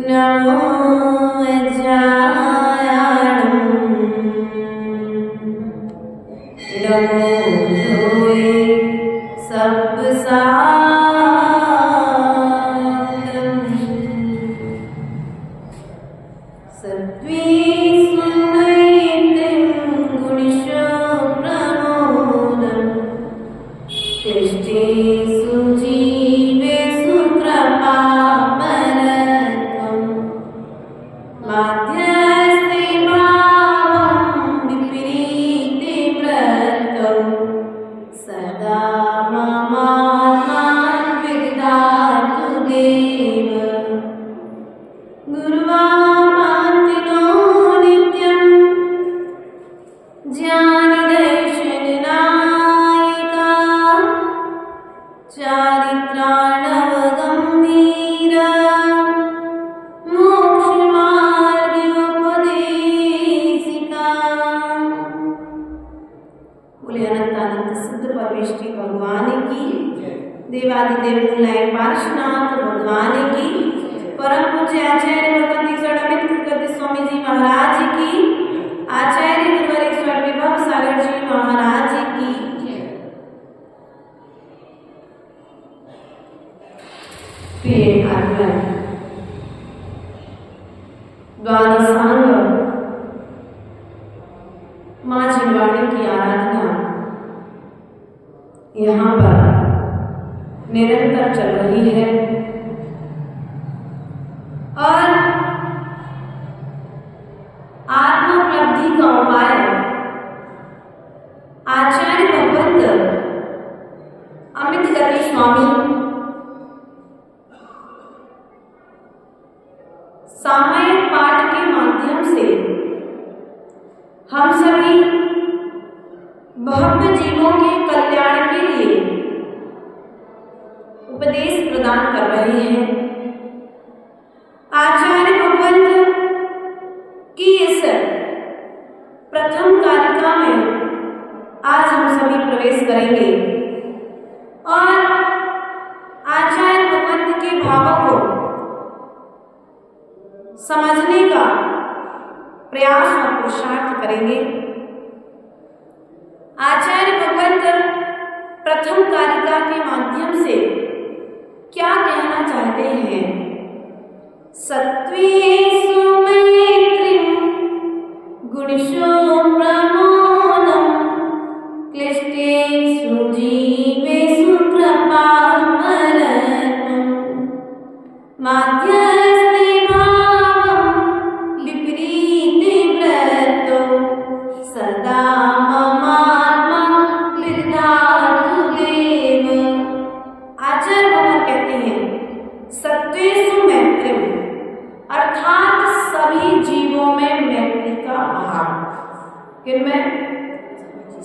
नमो अजायाणं नमो लोये सब साधं सत्त्वेषु गुणेषु प्रमोदं क्लिष्टेषु जीवेषु कृपापरकं माध्यस्ते भावं विपरीते व्रतौ सदा ममात्मानं विदधातु देव गुरुवामान्तिनो नित्यं ज्ञानिदैशनिनायिका चारित्राणवगम्भीरा मोक्षमार्गोपदेशिका। बोले अनंतानंद सिद्ध परमेश्वरी भगवान की, देवादिदेव मूलाय पार्श्वनाथ भगवान की, परम पूज्य आचार्य भगवत दीक्षामित कृपति स्वामी जी महाराज की, आचार्य गुरुवर ईश्वर विभव सागर जी महाराज की। प्रिय भागवत द्वादशांग मां जिनवाणी की आराधना यहाँ पर निरंतर चल रही है और आत्मोपलब्धि का उपाय आचार्य भगवंत अमित गति स्वामी सामयिक पाठ के माध्यम से हम सभी भव्य जीवों के कल्याण के लिए उपदेश प्रदान कर रहे हैं। आचार्य भगवंत की इस प्रथम कारिका में आज हम सभी प्रवेश करेंगे और आचार्य भगवंत के भावों को समझने का प्रयास और पुरुषार्थ करेंगे। आचार्य भगवंत प्रथम कारिका के माध्यम से क्या कहना चाहते हैं? सत्त्वेषु मैत्रीं गुणेषु प्रमोदं क्लिष्टेषु जीवेषु कृपापरकं माध्यस्ते भावं विपरीते व्रतौ सदा ममात्मा विदधातु देव। आचार्य भगवान कहते हैं सत्त्वेषु मैत्रीं अर्थात सभी जीवों में मैत्री का भाव। किनमें?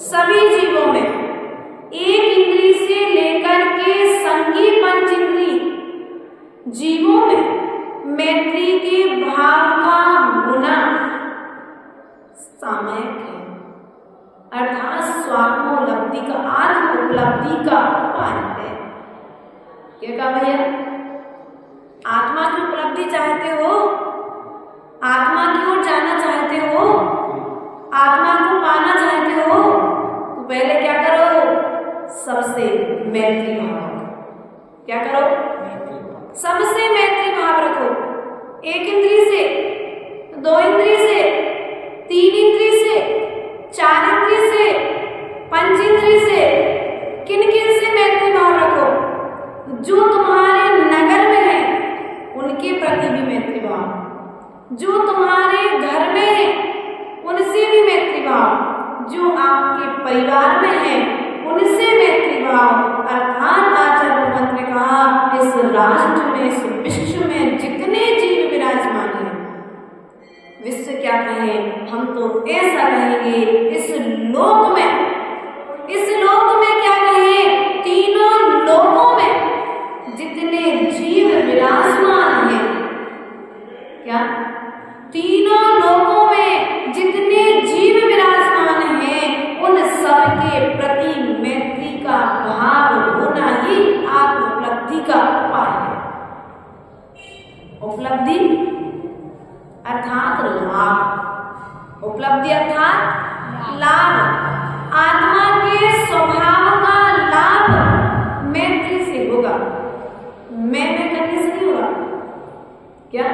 सभी जीवों में, एक इंद्री से लेकर के संगी पंचेंद्री जीवों में मैत्री के भाव का होना सामयिक है, अर्थात स्वात्मोपलब्धि का, आत्म उपलब्धि का उपाय है। क्या कहा भैया? आत्मा की उपलब्धि चाहते हो, आत्मा की ओर जाना चाहते हो, आत्मा को पाना चाहते हो, तो पहले क्या करो? सबसे मैत्री भाव। क्या करो? सबसे मैत्री भाव रखो। एक इंद्री से, दो इंद्री से, तीन इंद्री से, चार इंद्री से, पंच इंद्री से, किन किन से मैत्री भाव रखो? जो तुम्हारे नगर में है उनके प्रति भी मैत्री भाव, जो तुम्हारे घर में है उनसे भी मैत्री भाव, जो आपके परिवार में है उनसे मैत्री भाव। अर्थात आचार्य भगवंत ने कहा इस राष्ट्र में, इस विश्व में जितने जीव विराजमान हैं, विश्व क्या कहे, हम तो ऐसा कहेंगे इस लोक में क्या कहे, तीनों लोकों में जितने जीव विराजमान हैं, क्या तीनों लोकों में जितने जीव विराजमान हैं उन सबके प्रति मैत्री का भाव होना ही आत्म उपलब्धि का उपाय है। उपलब्धि अर्थात लाभ, उपलब्धि अर्थात लाभ। आत्मा के स्वभाव का लाभ मैत्री से होगा, मैं करने से नहीं होगा। क्या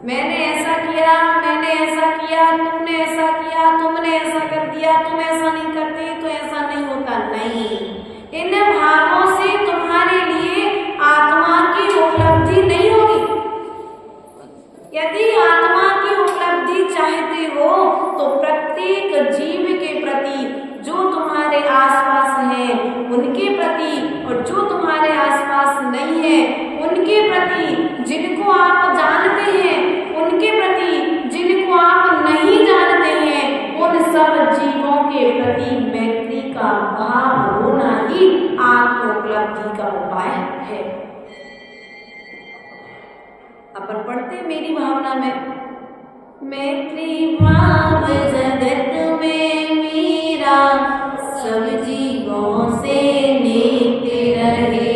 मैंने ऐसा किया, मैंने ऐसा किया, तुमने ऐसा किया, तुमने ऐसा कर दिया, तुम ऐसा नहीं करते तो ऐसा नहीं होता, नहीं। इन भावों से तुम्हारे लिए आत्मा की उपलब्धि नहीं होगी। यदि आत्मा की उपलब्धि चाहते हो तो प्रत्येक जीव के प्रति, जो तुम्हारे आसपास है उनके प्रति, और जो तुम्हारे आसपास नहीं है उनके प्रति, जिनको आप जानते हैं उनके प्रति, जिनको आप नहीं जानते हैं उन सब जीवों के प्रति मैत्री का भाव होना ही आत्म उपलब्धि का उपाय है। अपन पढ़ते मेरी भावना में, मैत्री भाव जगत में मेरा, सब जीवों से नेक रहे,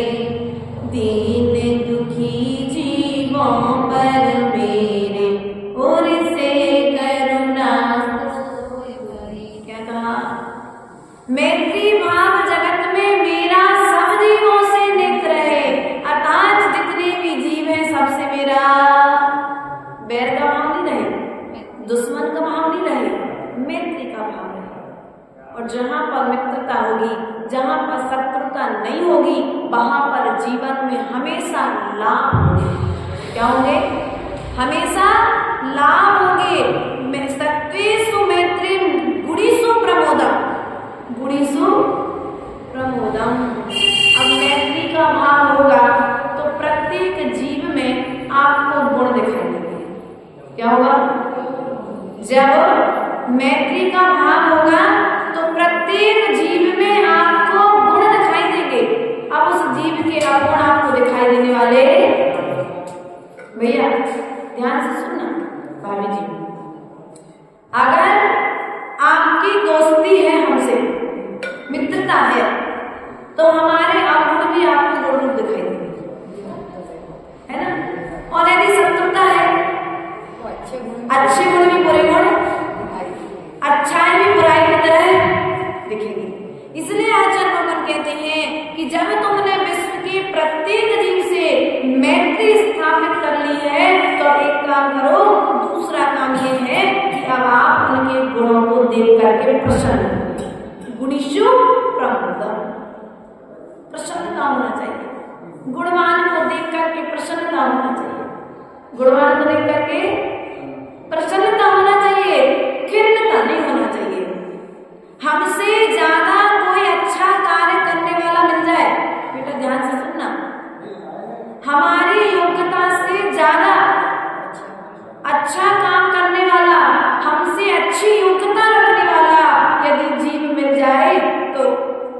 दीन दुखी जीवों पर मेरे और से करुणा। क्या कहा? मैत्री भाव जगत में मेरा, सब जीवों से नेक रहे, अर्थात जितने भी जीव हैं सबसे मेरा बैर का भाव नहीं रहे, दुश्मन का भाव नहीं रहे, मैत्री का भाव रहे। और जहां पर मित्रता होगी, जहां पर शत्रुता नहीं होगी, वहां पर जीवन में हमेशा लाभ होंगे। क्या होंगे? हमेशा लाभ होंगे। सत्वेषु मैत्रीं गुणीषु प्रमोदम, गुणीषु प्रमोदम। अब मैत्री का भाव होगा तो प्रत्येक जीव में आपको गुण दिखाई देंगे। क्या होगा? जब मैत्री का भाव होगा तो प्रत्येक जीव में आपको गुण दिखाई देंगे। अब उस जीव के अवगुण आपको दिखाई देने वाले, भैया ध्यान से सुनना भाभी जी, अगर आपकी दोस्ती है हमसे, मित्रता है, तो हमारे अवगुण भी आपको गुण दिखाई देंगे, है ना। और यदि शत्रुता है, अच्छे गुण भी बुरे गुण, अच्छाई भी बुराई की तरह दिखेगी। इसलिए आचार्य भगवान कहते हैं कि जब तुमने विश्व के प्रत्येक जीव से मैत्री स्थापित कर ली है तो एक काम करो, दूसरा काम ये है कि अब आप उनके गुणों को देख करके प्रसन्न, गुणीषु प्रमोदम, प्रसन्नता होना चाहिए। गुणवान को देख करके प्रसन्नता होना चाहिए, गुणवान को देख करके प्रसन्नता होना चाहिए, खिन्नता नहीं होना चाहिए। हमसे ज्यादा कोई अच्छा कार्य करने वाला मिल जाए, बेटा ध्यान से सुनना, हमारी योग्यता से ज्यादा अच्छा काम करने वाला, हमसे अच्छी योग्यता रखने वाला यदि जीव मिल जाए तो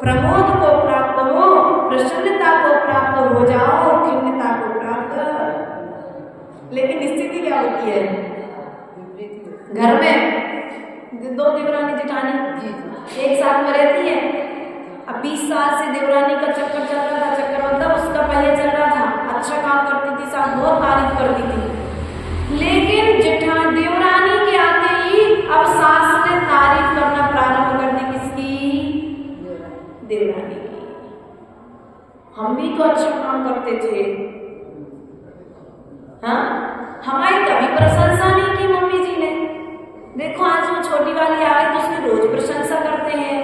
प्रमोद को प्राप्त हो, प्रसन्नता को प्राप्त हो जाओ, खिन्नता को प्राप्त। लेकिन स्थिति क्या होती है? घर में दो देवरानी जेठानी एक साथ में रहती है। अब 20 साल से देवरानी का चक्कर चल रहा था, चक्कर मतलब उसका पहले चल रहा था, अच्छा काम करती थी, साथ बहुत तारीफ करती थी। लेकिन देवरानी के आते ही अब सास ने तारीफ करना प्रारंभ कर दी, किसकी? देवरानी की। हम भी तो अच्छा काम करते थे, हाँ, हमारी कभी प्रशंसा नहीं की मम्मी जी ने। देखो आज वो छोटी वाली आ गई तो उसकी रोज प्रशंसा करते हैं,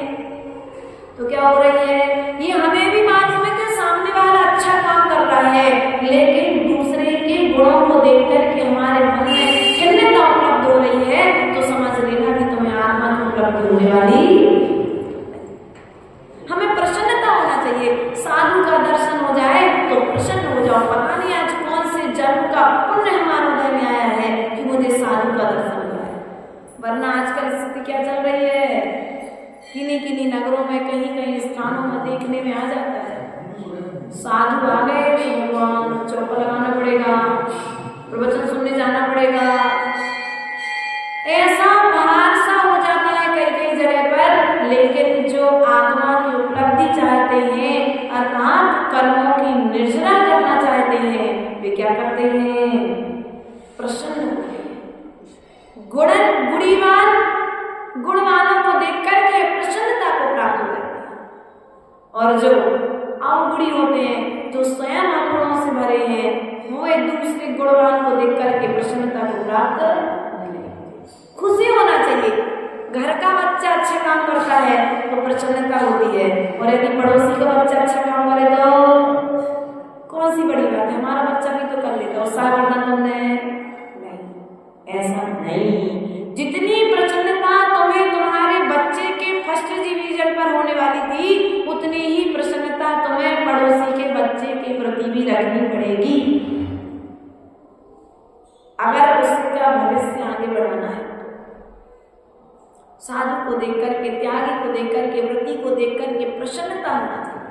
तो क्या हो रही है? ये हमें भी मालूम है कि सामने वाला अच्छा काम कर रहा है, लेकिन दूसरे के गुणों को देख करके हमारे मन में खिन्नता उपलब्ध हो रही है, तो समझ लेना कि तुम्हें आत्मा की उपलब्धि होने वाली। हमें प्रसन्नता होना चाहिए। साधु का दर्शन हो जाए तो प्रसन्न हो जाओ। पता नहीं आज कौन से जन्म का पुण्य हमारे हृदय में आया है कि मुझे साधु का दर्शन हो जाए। वरना आजकल स्थिति क्या चल रही है? किन्हीं किन्हीं नगरों में, कहीं कहीं स्थानों में देखने में आ जाता है, साधु आ गए तो भगवान चौका लगाना पड़ेगा, प्रवचन सुनने जाना पड़ेगा, ऐसा बाहर सा हो जाता है कई कई जगह पर। लेकिन जो आत्मा की उपलब्धि चाहते हैं, अर्थात कर्मों की निर्जरा करना चाहते हैं, वे क्या करते हैं? हैं? प्रसन्न होते हैं। गुणवानों को देख करके प्रसन्नता को प्राप्त हो जाती है। और जो अवगुणी होते हैं, जो स्वयं अवगुणों से भरे हैं, वो एक दूसरे गुणवान को देख करके प्रसन्नता को प्राप्त नहीं होते। खुशी होना चाहिए। घर का बच्चा अच्छा काम करता है तो प्रसन्नता होती है, और यदि पड़ोसी का बच्चा अच्छा काम करे तो कौन सी बड़ी बात है, हमारा बच्चा भी तो कर लेता, उत्साह बढ़ना तुमने नहीं, ऐसा नहीं। जितनी प्रसन्नता तुम्हें तुम्हारे बच्चे के फर्स्ट डिवीजन पर होने वाली थी, उतनी ही प्रसन्नता तुम्हें पड़ोसी के बच्चे के प्रति भी रखनी पड़ेगी, अगर उसका भविष्य आगे बढ़ाना है। साधु को देख करके, त्यागी को देख करके, व्रती को देख करके प्रसन्नता होना चाहिए,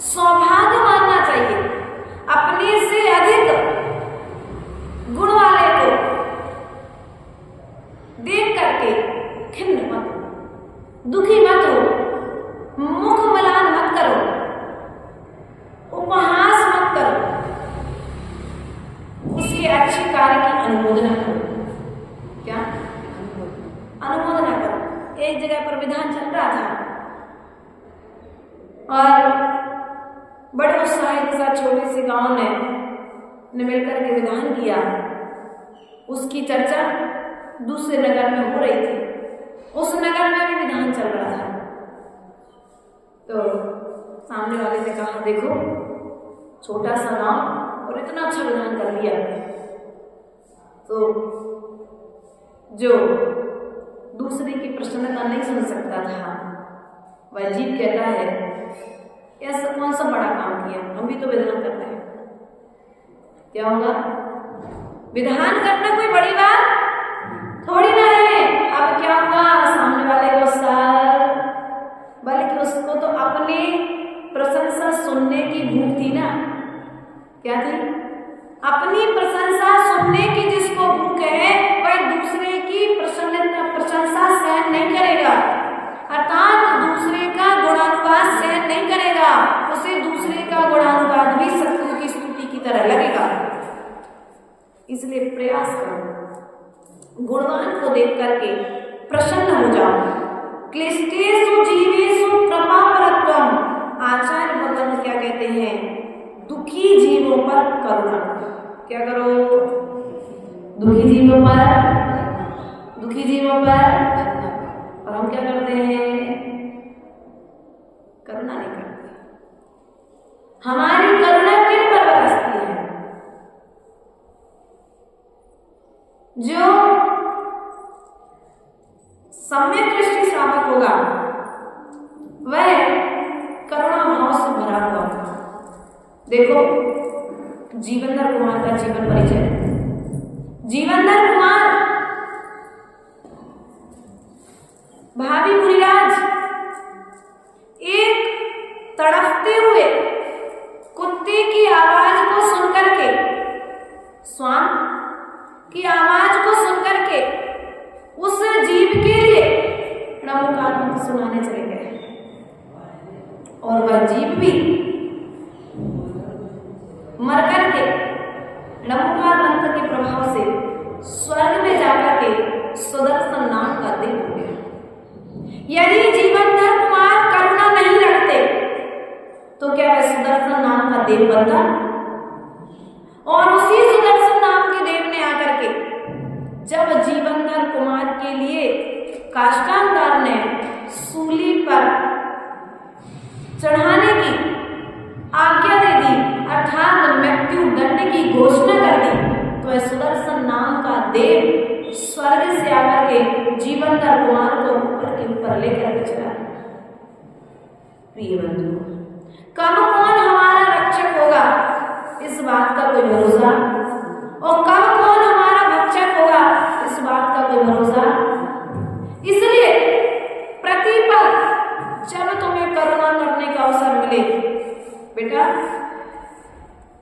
सौभाग्य मानना चाहिए। अपने से अधिक गुण वाले को देख करके खिन्न मत हो, दुखी मत हो, मुख मलान मत करो, उपहास मत करो, उसके अच्छे कार्य की अनुमोदना करो। क्या अनुमोदना करो। एक जगह पर विधान चल रहा था और बड़े उत्साह के साथ छोटे से गांव ने मिलकर के विधान किया। उसकी चर्चा दूसरे नगर में हो रही थी, उस नगर में भी विधान चल रहा था। तो सामने वाले ने कहा, देखो छोटा सा गांव और इतना अच्छा विधान कर लिया। तो जो दूसरे की प्रसन्नता नहीं सुन सकता था, वह जीव कहता है, ऐसा कौन सा बड़ा काम किया, हम भी तो विधान करते हैं। क्या होगा? विधान करना कोई बड़ी बात थोड़ी ना है। अब क्या हुआ? सामने वाले को सर, बल्कि उसको तो अपने प्रशंसा सुनने की भूख थी ना। क्या थी? अपनी प्रशंसा सुनने की जिसको भूख है, वह दूसरे की प्रशंसा सहन नहीं करेगा, अर्थात दूसरे का गुणानुवाद सहन नहीं करेगा। उसे दूसरे का गुणानुवाद भी शत्रु की स्तुति की तरह लगेगा। इसलिए प्रयास करो, गुणवान को देख करके प्रसन्न हो जाओ। क्लिष्टेषु जीवेषु कृपापरत्वम्। आचार्य भगवान क्या कहते हैं? दुखी जीवों पर करुणा करो। क्या करो? दुखी जीवों पर, दुखी जीवों पर। और हम क्या करते हैं? करुणा नहीं करते। हमारी करुणा किन पर बरसती है? जो सम्यक दृष्टि श्रावक होगा, वह करुणा भाव से भरा हुआ होगा। देखो जीवनधर कुमार का जीवन परिचय। जीवनधर कुमार भावी मुनिराज एक तड़पते हुए कुत्ते की आवाज को सुनकर के, स्वान की आवाज को सुनकर के उस जीव के लिए नमोकार मंत्र सुनाने चले गए, और वह जीव भी मर करके नमोकार मंत्र के प्रभाव से स्वर्ग में जाकर के सुदर्शन नाम का देव हो गया। यदि जीवनधर कुमार करुणा नहीं रखते तो क्या वह सुदर्शन नाम का देव बनता? और उसी सुदर्शन नाम के देव ने आकर के जब जीवनधर कुमार के लिए काष्ठांगार ने सूली पर चढ़ाने की आज्ञा दे दी, अर्थात मृत्यु दंड की घोषणा कर दी, तो सुदर्शन नाम का देव स्वर्ग से आकर के जीवनधर कुमार को ऊपर के ऊपर लेकर के चला। प्रिय बंधु, कब कौन हमारा रक्षक होगा इस बात का कोई भरोसा, और कब कौन हमारा भक्षक होगा इस बात का कोई भरोसा। इसलिए प्रतिपल जब तुम्हें करुणा करने का अवसर मिले, बेटा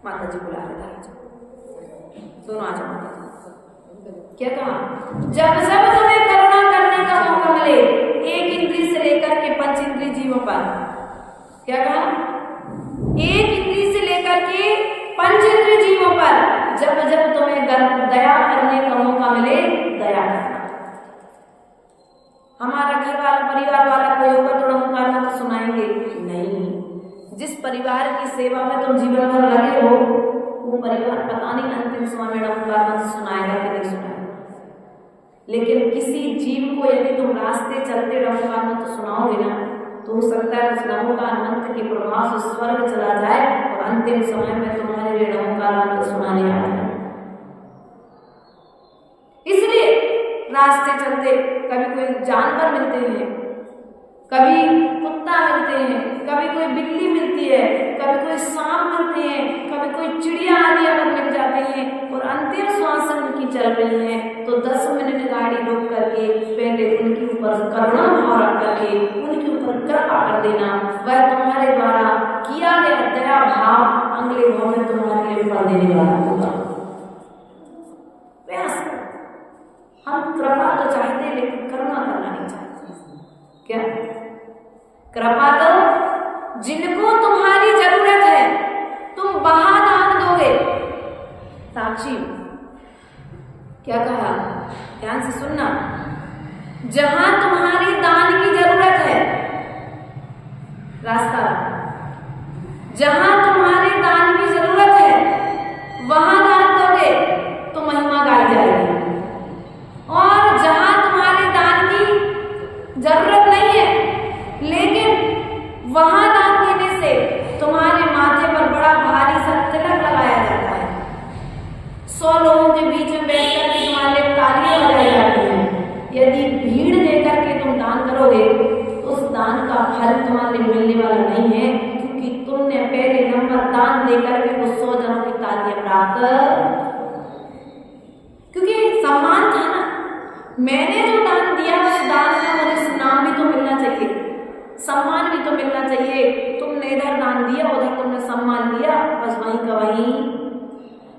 माता जी बुला रहे, दोनों आ जाओ। क्या कहा? जब जब तुम्हें करुणा करने का मौका मिले, एक इंद्रिय से लेकर के पंच इंद्रिय जीवों पर, क्या कहा? एक इंद्रिय से लेकर के पंच इंद्रिय जीवों पर जब जब तुम्हें दया करने का मौका मिले दया करना। हमारा घर वाला परिवार वाला कोई होगा तो डमकार मत सुनाएंगे नहीं। जिस परिवार की सेवा में तुम जीवन भर लगे हो वो परिवार पता नहीं अंतिम समय में डमकार मत सुनाएगा कि नहीं सुनाएगा। लेकिन किसी जीव को यदि तुम रास्ते चलते डमकार मत सुनाओगे ना तो हो सकता है उस डमकार मंत्र के प्रभाव से स्वर्ग चला जाए और अंतिम समय में तुम्हारे लिए डमकार मंत्र सुनाने आ जाए। इसलिए रास्ते चलते कभी कोई जानवर मिलते हैं, कभी कुत्ता मिलते हैं, कभी कोई बिल्ली मिलती है, कभी कोई सांप मिलते हैं, कभी कोई चिड़िया आदि अगर मिल जाते हैं और अंतिम श्वास उनकी चल रही है तो 10 मिनट गाड़ी रोक करके पहले उनके ऊपर करुणा भाव रख करके उनके ऊपर कृपा कर देना। वह तुम्हारे द्वारा किया गया दया भाव अगले भाव में तुम्हारे लिए फल देने वाला होगा। हम कृपा तो चाहते हैं लेकिन करुणा करना नहीं चाहते। क्या कृपा तो जिनको तुम्हारी जरूरत है तुम वहां दान दोगे। साक्षी क्या कहा, ध्यान से सुनना, जहां तुम्हारी दान की जरूरत है रास्ता, जहां तुम्हारे दान की जरूरत है वहां दान दोगे तो महिमा गाई जाएगी। और जहां तुम्हारे दान की जरूरत नहीं है लेकिन वहां दान देने से तुम्हारे माथे पर बड़ा भारी सा तिलक लगाया जाता है, 100 लोगों के बीच में बैठकर के तुम्हारे तालियां बजाई जाती हैं। यदि भीड़ लेकर के तुम दान करोगे तो उस दान का फल तुम्हारे मिलने वाला नहीं है, क्योंकि तुमने पहले नंबर दान देकर के वो 100 जनों की तालियां प्राप्त, क्योंकि सम्मान था ना, मैंने जो दान दिया उस दान का मुझे नाम भी तो मिलना चाहिए, सम्मान भी तो मिलना चाहिए। तुमने इधर दान दिया उधर तुमने सम्मान दिया, बस वहीं का वहीं।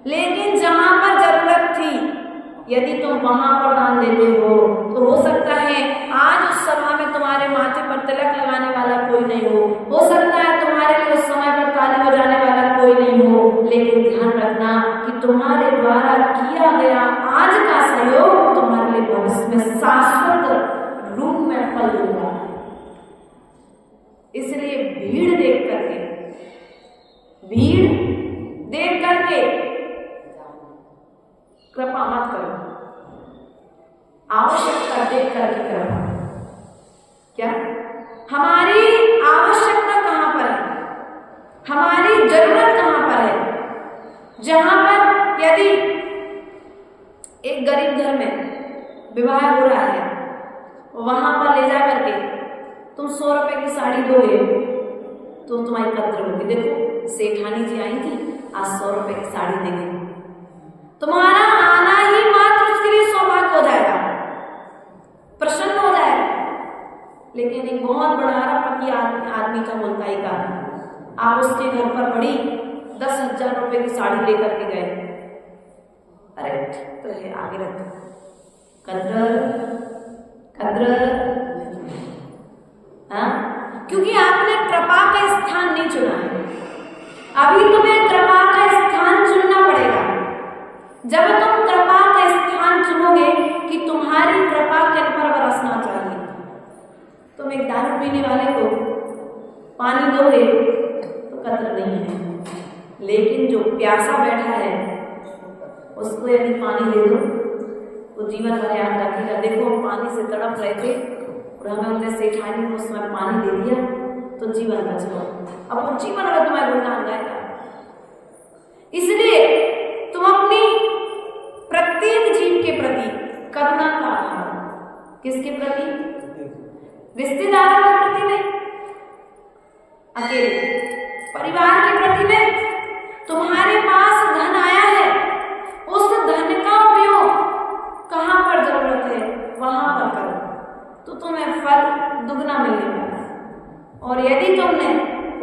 लेकिन जहां पर जरूरत थी यदि तुम वहां पर दान देते हो तो हो सकता है आज उस सभा में तुम्हारे माथे पर तिलक लगाने वाला कोई नहीं हो सकता है तुम्हारे लिए उस समय पर ताली बजाने वाला कोई नहीं हो, लेकिन ध्यान रखना कि तुम्हारे द्वारा किया गया आज का सहयोग तुम्हारे लिए भविष्य में शाश्वत रूप में फल देगा। इसलिए भीड़ देख करके कृपा मत करो, आवश्यकता देख करके कृपा। क्या हमारी आवश्यकता कहां पर है, हमारी जरूरत कहां पर है, जहां पर यदि एक गरीब घर में विवाह हो रहा है वहां पर ले जा करके तुम 100 रुपए की साड़ी दोगे तो तुम्हारी कद्र होगी। देखो सेठानी जी आई थी, आज 100 रुपए की साड़ी देंगे, तुम्हारा आना ही मात्र उसके लिए सौभाग्य हो जाएगा, प्रसन्न हो जाएगा। लेकिन एक बहुत बड़ा अरबपति आदमी का मुल्ताई का, आप उसके घर पर बड़ी 10,000 रुपए की साड़ी लेकर के गए, अरे तो है आगे रखो, कद्र हाँ, क्योंकि आपने कृपा का स्थान नहीं चुना है। अभी तुम्हें कृपा का स्थान चुनना पड़ेगा। जब तुम कृपा का स्थान चुनोगे कि तुम्हारी कृपा किन पर बरसना चाहिए, तुम एक दारू पीने वाले को पानी दोगे तो कद्र नहीं है, लेकिन जो प्यासा बैठा है उसको यदि पानी दे दो तो जीवन भर याद रखेगा। देखो हम पानी से तड़प रहे थे और हमें उनने सेठानी को उसमें पानी दे दिया तो जीवन बच गया, अब वो जीवन भर तुम्हारे गुणगान गाएगा। इसलिए तुम अपनी प्रत्येक जीव के प्रति करुणा का भाव, किसके प्रति, रिश्तेदारों के प्रति नहीं, अकेले परिवार के प्रति नहीं। तुम्हारे पास धन आया है, उस धन का उपयोग कहां पर जरूरत है वहां पर करो तो तुम्हें फल दुगना मिलने वाला है। और यदि तुमने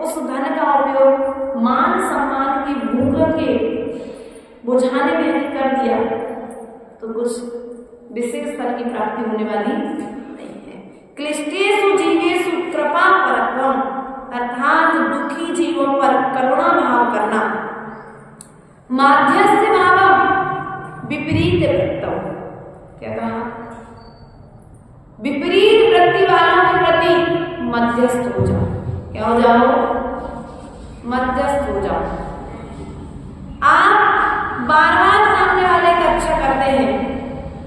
उस धन का उपयोग मान सम्मान की भूख के बुझाने में यदि कर दिया तो कुछ विशेष फल की प्राप्ति होने वाली नहीं है। क्लिष्टेषु जीवेषु कृपा परत्वम, अर्थात दुखी जीवों पर करुणा भाव करना, माध्यस्थ भाव क्या कहा? विपरीत वृत्ति वालों के प्रति मध्यस्थ हो जाओ। क्या हो जाओ? मध्यस्थ हो जाओ। आप बार बार सामने वाले का अच्छा करते हैं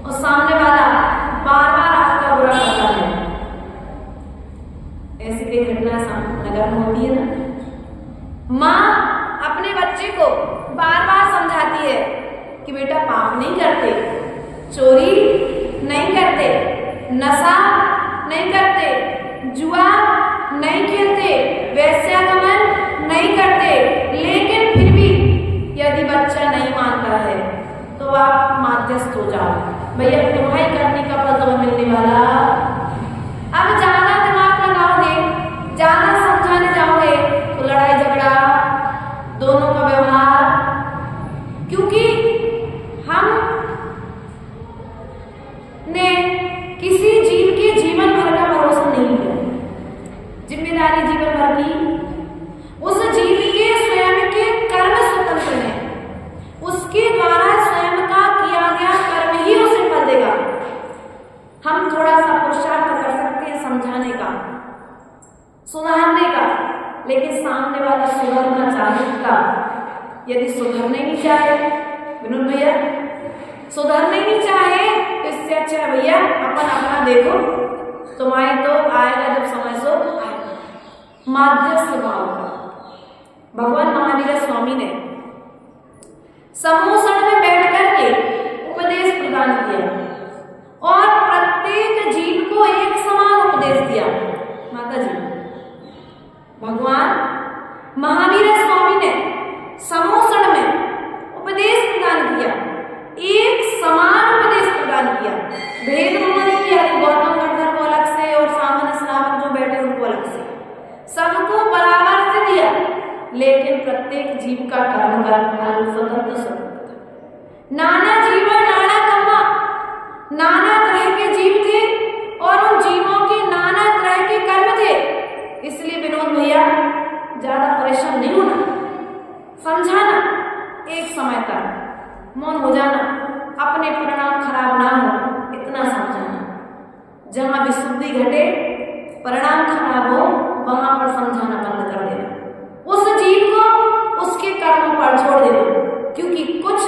और सामने वाला बार बार आपका बुरा करता है। ऐसी कई घटना नगर में होती है ना। माँ अपने बच्चे को बार बार समझाती है कि बेटा पाप नहीं करते, चोरी नहीं करते, नशा नहीं करते, जुआ नहीं खेलते, वेश्यागमन नहीं करते, लेकिन फिर भी यदि बच्चा नहीं मानता है तो आप मध्यस्थ हो जाओ। भैया तुम्हारी करने का फल तुम्हें मिलने वाला। अब ज्यादा दिमाग लगाओगे, ज्यादा समझाने जाओगे तो लड़ाई झगड़ा, दोनों का व्यवहार, क्योंकि हम ने किसी जीव के जीवन भर का भरोसा नहीं किया। जिम्मेदारी जीवन भर की उस जीव के स्वयं के कर्म स्वतंत्र हैं। उसके द्वारा स्वयं का किया गया कर्म ही उसे फल देगा। हम थोड़ा सा पुरुषार्थ कर सकते हैं समझाने का, सुधारने का, लेकिन सामने वाला सुधरना चाहेगा। यदि सुधरने नहीं चाहे, विनोद भैया सुधरने नहीं चाहे तो इससे अच्छा भैया अपन अपना देखो, तुम्हारी तो आएगा जब समय सो मध्यस्थ भाव का। भगवान महावीर स्वामी ने समूसण में बैठ करके उपदेश प्रदान किया और प्रत्येक जीव को एक समान उपदेश दिया। माता जी, भगवान महावीर स्वामी ने समूसण में उपदेश प्रदान किया, एक समान उपदेश प्रदान किया। भेदभाव नहीं किया, गौतम गणधर को अलग से और सामान्य श्रावक जो बैठे उनको अलग से, सबको बराबर से दिया, लेकिन प्रत्येक जीव का कर्म का फल स्वतंत्र स्वतंत्र था। नाना जीवन नाना कर्मा, नाना तरह के जीव थे और उन जीवों के नाना तरह के कर्म थे। इसलिए विनोद भैया ज्यादा परेशान नहीं होना, समझाना, एक समय तक मौन हो जाना, अपने परिणाम खराब ना हो इतना समझाना। जहां विशुद्धि घटे, परिणाम खराब हो, वहां पर समझाना बंद कर देना। उस जीव को उसके कर्म पर छोड़ देना, क्योंकि कुछ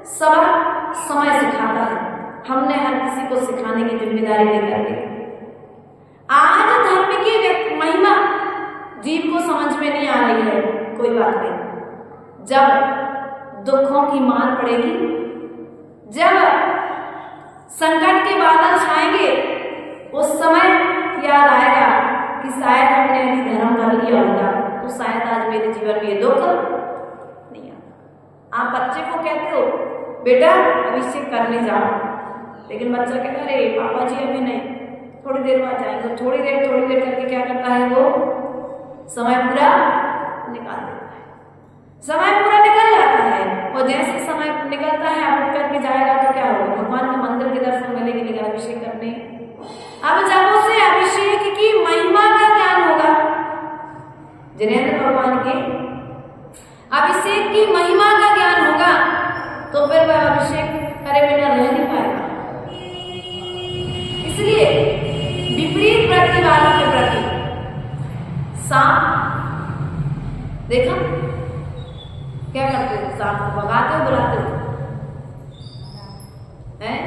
सबक समय सिखाता है। हमने हर किसी को सिखाने की जिम्मेदारी लेकर के आज धर्म की महिमा जीव को समझ में नहीं आ रही है, कोई बात नहीं। जब दुखों की मार पड़ेगी, जब संकट के बादल छाएंगे, उस समय याद आएगा कि शायद हमने यदि धर्म कर लिया होता तो शायद आज मेरे जीवन में ये दुख नहीं आता। आप बच्चे को कहते हो बेटा अभिषेक करने जाओ, लेकिन बच्चा कहता है अरे पापा जी अभी नहीं, थोड़ी देर बाद जाएंगे। थोड़ी देर करके क्या करता है, वो समय पूरा निकाल देता है। समय पूरा निकल जाता है और जैसे समय निकलता है आप उठ करके जाएगा तो क्या होगा, भगवान के मंदिर के दर्शन मिलेंगे, लेकिन अभिषेक करने। अब जब उसे अभिषेक की महिमा का ज्ञान होगा, जिनेंद्र भगवान के अभिषेक की महिमा का ज्ञान होगा, तो फिर वह अभिषेक करे बिना रह नहीं पाएगा। इसलिए विपरीत वृत्ति वालों के प्रति सांप देखा क्या करते हो, सांप को भगाते हो, बुलाते हो हैं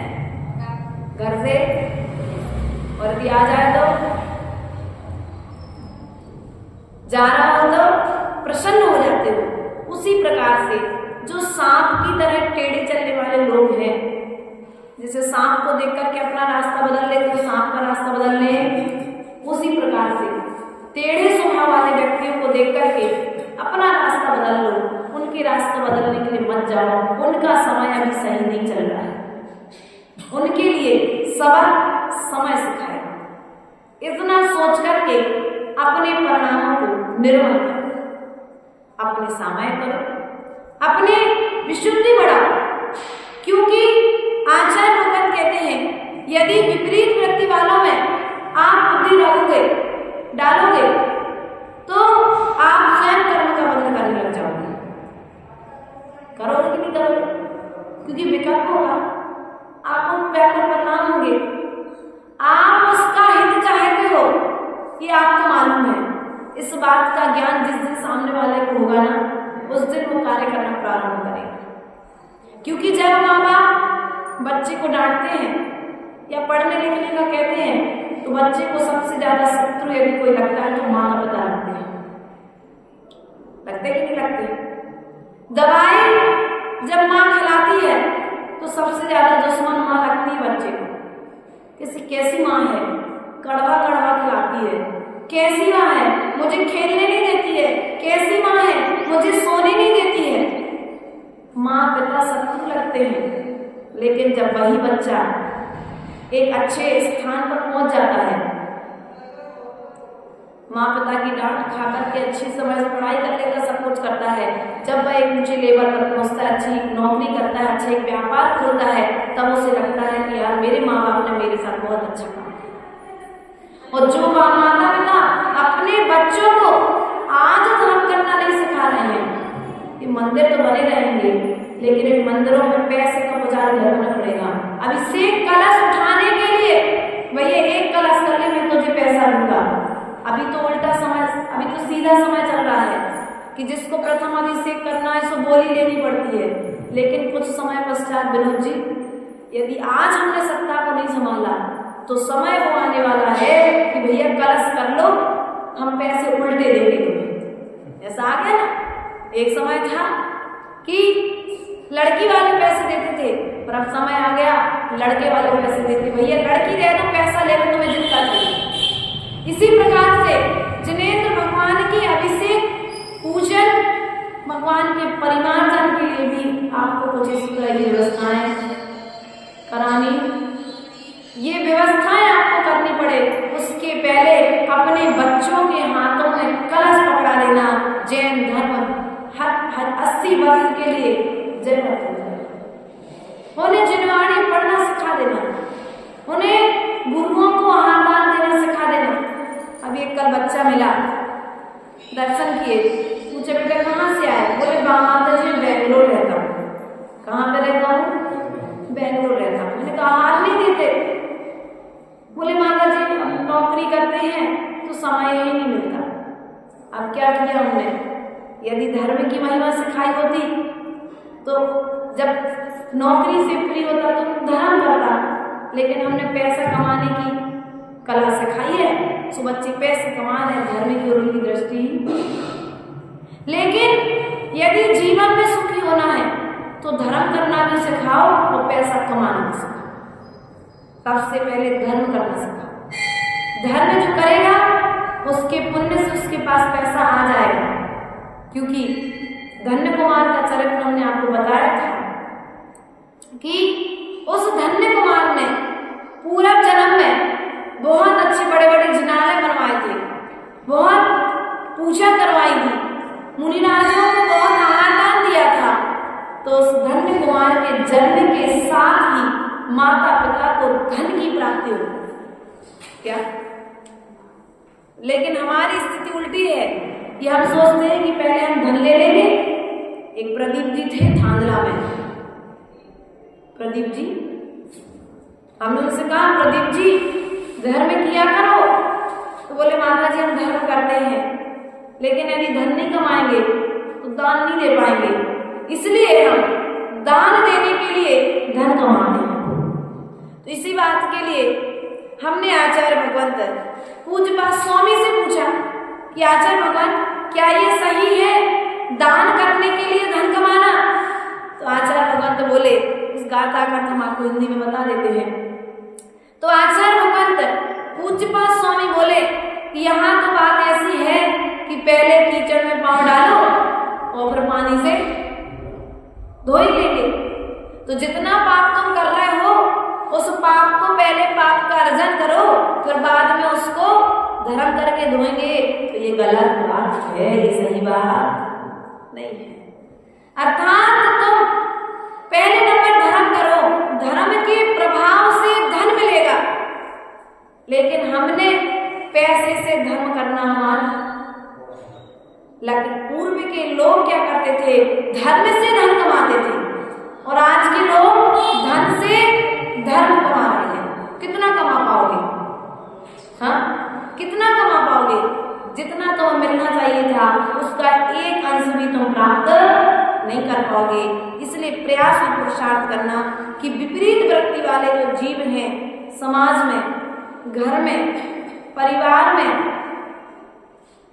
घर से, और यदि आ जाए तो जा रहा हो तो प्रसन्न हो जाते हो। उसी प्रकार से जो सांप की तरह टेढ़े चलने वाले लोग हैं, जैसे सांप को देख करके अपना रास्ता बदल ले तो सांप का रास्ता बदल ले, उसी प्रकार से टेढ़े स्वभाव वाले व्यक्तियों को देख करके अपना रास्ता बदल लो, उनके रास्ता बदलने के लिए मत जाओ। उनका समय अभी सही नहीं चल रहा है, उनके लिए सबक समय सिखाएगा। इतना सोच करके अपने परिणामों को निर्मल करो, अपने सामय करो, अपने विशुद्धि बढ़ाओ। क्योंकि आचार्य भगत कहते हैं यदि विपरीत वृत्ति वालों में आप बुद्धि डालोगे तो आप स्वयं कर्म का बंधन करने लग जाओगे। करोगे कि नहीं करोगे, क्योंकि विकल्प होगा। आप व्याकुल परिणाम होंगे। आप उसका हित चाहते हो, ये आपको मालूम है। इस बात का ज्ञान जिस दिन सामने वाले को होगा ना, उस दिन वो कार्य करना प्रारंभ करेगा। क्योंकि जब माँ बाप बच्चे को डांटते हैं या पढ़ने लिखने का कहते हैं, तो बच्चे को सबसे ज्यादा शत्रु यदि कोई लगता है तो माँ का पता लगते हैं। लगते कि नहीं लगते? दवाई जब माँ खिलाती है तो सबसे ज्यादा दुश्मन माँ लगती है बच्चे को। कैसी माँ है, कड़वा कड़वा खिलाती है। कैसी माँ है, मुझे खेलने नहीं देती है। कैसी माँ है, मुझे सोने नहीं देती है। माँ पिता शत्रु लगते हैं, लेकिन जब वही बच्चा एक अच्छे स्थान पर पहुंच जाता है, माँ पिता की डांट खाकर के अच्छी समय से पढ़ाई कर लेता, सब कुछ करता है। जब वह एक ऊंचे लेवल पर पहुंचता है, अच्छी नौकरी करता है, अच्छा एक व्यापार खोलता है, तब उसे लगता है कि यार मेरे माँ बाप ने मेरे साथ बहुत अच्छा काम किया। और जो माता पिता अपने बच्चों को आज धर्म करना नहीं सिखा रहे हैं, ये मंदिर तो बने रहेंगे, लेकिन इन मंदिरों में पैसे का पुजारी लगना पड़ेगा। अब इससे कलश उठाने के लिए भैया एक कलश कर ले, मैं तुझे पैसा दूंगा। अभी तो उल्टा समय, अभी तो सीधा समय चल रहा है कि जिसको प्रथम अभिषेक करना है सो बोली लेनी पड़ती है। लेकिन कुछ समय पश्चात विनोद जी, यदि आज हमने सत्ता को नहीं संभाला तो समय वो आने वाला है कि भैया कलश कर लो, हम पैसे उल्टे देंगे तुम्हें। ऐसा आ गया ना। एक समय था कि लड़की वाले पैसे देते थे, पर अब समय आ गया लड़के वाले पैसे देते। भैया लड़की दे दो, पैसा ले लो, तुम्हें जितना चाहिए। इसी प्रकार से जिनेंद्र भगवान की अभिषेक पूजन, भगवान के परिमार्जन के लिए भी आपको कुछ इस तरह की व्यवस्थाएं करानी, ये व्यवस्थाएं आपको करनी पड़े। उसके पहले अपने बच्चों के हाथों में कलश पकड़ा देना। जैन धर्म हर 80 वर्ष के लिए जय माता, उन्हें जिनवाणी पढ़ना सिखा देना, उन्हें गुरुओं को आदान देना सिखा देना। अभी एक कल बच्चा मिला, दर्शन किए, पूछे बेटा कहाँ से आए? बोले माता जी बेंगलोर रहता हूँ। कहाँ पे रहता हूँ? बेंगलोर रहता हूँ। मैंने कहा हार नहीं देते? बोले माता जी नौकरी करते हैं तो समय ही नहीं मिलता। अब क्या किया हमने, यदि धर्म की महिमा सिखाई होती तो जब नौकरी से फ्री होता तो धर्म करता, लेकिन हमने पैसा कमाने की कला सिखाई है, सो बच्चे पैसे कमा रहे, धर्म की और उनकी दृष्टि। लेकिन यदि जीवन में सुखी होना है तो धर्म करना भी सिखाओ और पैसा कमाना भी सिखाओ। सबसे पहले धर्म करना सिखाओ। धर्म जो करेगा उसके पुण्य से उसके पास पैसा आ जाएगा। क्योंकि धन्य कुमार का चरित्र हमने आपको बताया था कि उस धन्य कुमार ने पूर्व जन्म में बहुत अच्छे बड़े बड़े जिनालय बनवाए थे, बहुत पूजा करवाई थी, मुनिराजों को बहुत आदान दिया था। तो उस धन्य कुमार के जन्म के साथ ही माता पिता को धन की प्राप्ति हो क्या? लेकिन हमारी स्थिति उल्टी है कि हम सोचते हैं कि पहले हम धन ले लेंगे। एक प्रदीप जी थे थांदला में, प्रदीप जी, हमने उनसे कहा प्रदीप जी धर्म किया करो, तो बोले माता जी हम धर्म करते हैं, लेकिन यदि धन नहीं कमाएंगे तो दान नहीं दे पाएंगे, इसलिए हम दान देने के लिए धन कमाते हैं। तो इसी बात के लिए हमने आचार्य भगवंत पूज्यपाद स्वामी से पूछा कि आचार्य भगवान क्या ये सही है दान करने के लिए धन कमाना? तो आचार्य भगवंत बोले, इस गाथा का हम आपको हिंदी में बता देते हैं। तो आचार्य भगवंत पूज्यपाद स्वामी बोले कि यहाँ तो बात ऐसी है कि पहले कीचड़ में पांव डालो और फिर पानी से धो ही लेंगे। तो जितना पाप तुम कर रहे हो उस पाप को पहले पाप का अर्जन करो, फिर बाद में उसको धर्म करके धोएंगे। तो ये गलत बात है, ये सही बात नहीं है। अर्थात तुम पहले नंबर धर्म करो, धर्म के प्रभाव से धन मिलेगा। लेकिन हमने पैसे से धर्म करना हमारा, लेकिन पूर्व के लोग क्या करते थे? धर्म से धन कमाते थे, और आज के लोग धन से धर्म कि विपरीत वृत्ति वाले जो जीव हैं समाज में, घर में, परिवार में,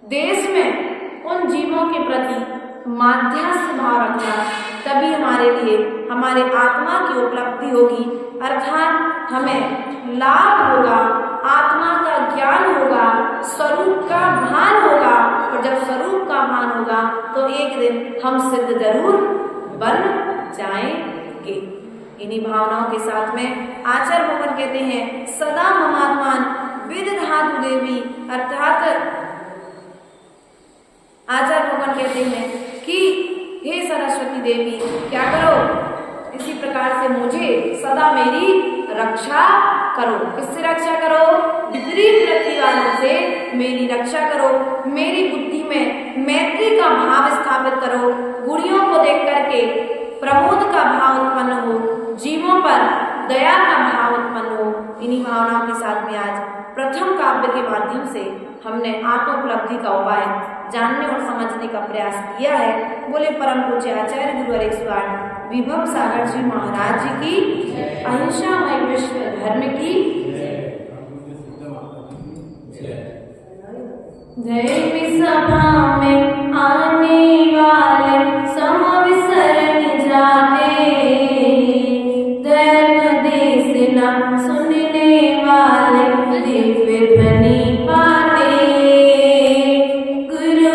देश में, उन जीवों के प्रति माध्यस्थ भाव रखना, तभी हमारे लिए हमारे आत्मा की उपलब्धि होगी, अर्थात हमें लाभ होगा, आत्मा का ज्ञान होगा, स्वरूप का भान होगा। और जब स्वरूप का भान होगा तो एक दिन हम सिद्ध जरूर बन जाएंगे। इन्हीं भावनाओं के साथ में आचार्य भगवान कहते हैं सदा ममात्मान विदधातु देवी, अर्थात आचार्य भगवान कहते हैं कि हे सरस्वती देवी क्या करो, इसी प्रकार से मुझे सदा मेरी रक्षा करो। किससे रक्षा करो? विपरीत वृत्ति वालों से मेरी रक्षा करो। मेरी बुद्धि में मैत्री का भाव स्थापित करो, गुणियों को देख करके प्रमोद का भाव उत्पन्न हो, जीवों पर दया का भाव उत्पन्न हो। इन्हीं भावनाओं के साथ में आज प्रथम काव्य के माध्यम से हमने आत्मोपलब्धि का उपाय जानने और समझने का प्रयास किया है। बोले परम पूज्य आचार्य गुरुवर 108 विभव सागर जी महाराज जी की, अहिंसामय विश्व धर्म की जय। सभा में आने वाले समविसरण जाते, धर्म देश न सुनने वाले